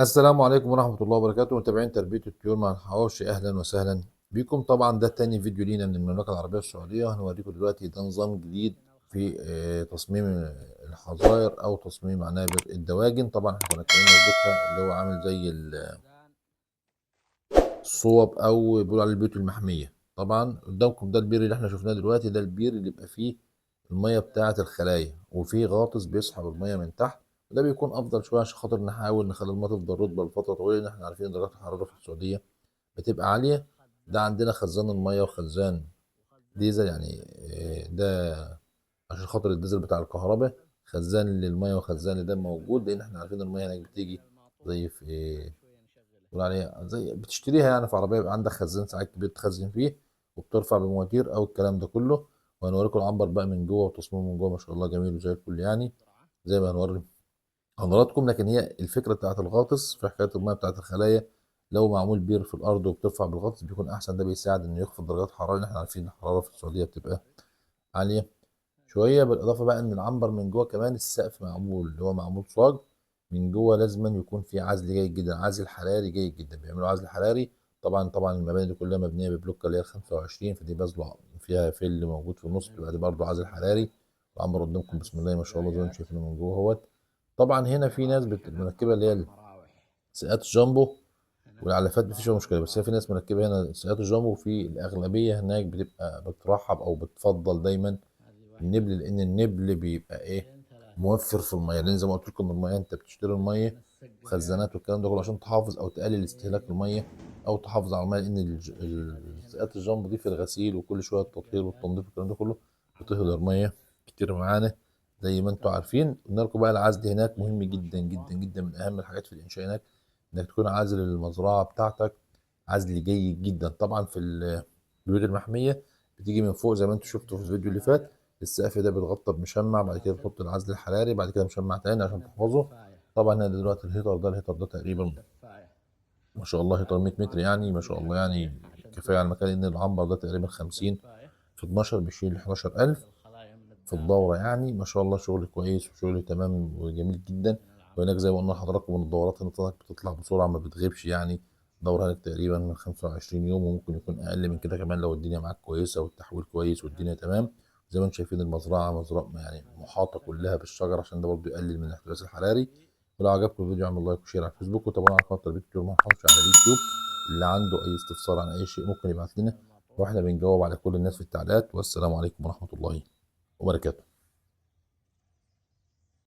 السلام عليكم ورحمة الله وبركاته، متابعين تربية الطيور مع الحواوشي. أهلا وسهلا بكم. طبعا ده تاني فيديو لينا من المملكة العربية السعودية. هنوريكم دلوقتي ده نظام جديد في تصميم الحظائر أو تصميم عنابر الدواجن. طبعا احنا كنا اتكلمنا في بيتها اللي هو عامل زي الصوب أو بيقولوا عليه البيوت المحمية. طبعا قدامكم ده البير اللي احنا شفناه دلوقتي، ده البير اللي بيبقى فيه المية بتاعة الخلايا، وفيه غاطس بيسحب المية من تحت. وده بيكون افضل شويه عشان خاطر نحاول نخلي الميه تفضل رطبه لفتره طويله، لان احنا عارفين ان درجات الحراره في السعوديه بتبقى عاليه. ده عندنا خزان الميه وخزان ديزل يعني. ده عشان خاطر الديزل بتاع الكهرباء، خزان للميه وخزان لده موجود، لان احنا عارفين الميه هناك بتيجي زي في بيقول عليها زي بتشتريها يعني في عربيه، يبقى عندك خزان ساعات كبير تخزن فيه وبترفع بمواتير او الكلام ده كله. وهنوريكم العنبر بقى من جوه وتصميمه من جوه، ما شاء الله جميل وزي الفل يعني، زي ما هنوري حضراتكم. لكن هي الفكره بتاعت الغاطس في حكايه الميه بتاعت الخلايا، لو معمول بير في الارض وبترفع بالغطس بيكون احسن. ده بيساعد انه يخفض درجات الحراره، لان احنا عارفين الحراره في السعوديه بتبقى عاليه شويه. بالاضافه بقى ان العنبر من جوه كمان السقف معمول اللي هو معمول صاج من جوه، لازما يكون في عزل جيد جدا، عزل حراري جيد جدا، بيعملوا عزل حراري. طبعا المباني دي كلها مبنيه ببلوكه اللي هي ال 25، فدي بذله فيها فل موجود في النص، بيبقى دي برضه عزل حراري. العنبر قدامكم بسم الله ما شاء الله زي ما انتم شايفينه من جوه اهوت. طبعا هنا في ناس مركبه اللي هي سيئات الجامبو والعلافات مفيش فيها مشكله، بس هي في ناس مركبه هنا سيئات الجامبو، وفي الاغلبيه هناك بتبقى بترحب او بتفضل دايما النبل، لان النبل بيبقى موفر في الميه. لان زي ما قلت لكم الميه انت بتشتري الميه خزانات والكلام ده كله عشان تحافظ او تقلل استهلاك الميه او تحافظ على الميه، لان سيئات الجامبو دي في الغسيل وكل شويه التطهير والتنظيف والكلام ده كله بتهدر ميه كتير معانا. زي ما انتم عارفين قلنا لكم بقى العزل هناك مهم جدا جدا جدا، من اهم الحاجات في الانشاء هناك انك تكون عازل المزرعه بتاعتك عزل جيد جدا. طبعا في البيوت المحميه بتيجي من فوق زي ما انتم شفتوا في الفيديو اللي فات، السقف ده بيتغطى بمشمع، بعد كده بتحط العزل الحراري، بعد كده مشمع تاني عشان تحفظه. طبعا انا دلوقتي الهيتر ده تقريبا ما شاء الله هيتر 100 متر يعني، ما شاء الله يعني كفايه على المكان، لان العنبر ده تقريبا 50 في 12 بيشيل 11000 في الدورة يعني. ما شاء الله شغل كويس وشغل تمام وجميل جدا. وهناك زي ما قلنا لحضراتكم ان الدورات هناك بتطلع بسرعة ما بتغيبش يعني. دورة هناك تقريبا من 25 يوم، وممكن يكون أقل من كده كمان لو الدنيا معاك كويسة والتحويل كويس والدنيا تمام. زي ما انتم شايفين المزرعة مزرعة يعني محاطة كلها بالشجر عشان ده برضه يقلل من الاحتباس الحراري. ولو عجبكم الفيديو اعملوا لايك وشير على الفيسبوك، وتابعونا على قناة تربية الطيور محمد على اليوتيوب. اللي عنده أي استفسار عن أي شيء ممكن يبعت لنا، واحنا بنجاوب على كل الناس في التعليقات. والسلام عليكم ورحمة الله وبركاته.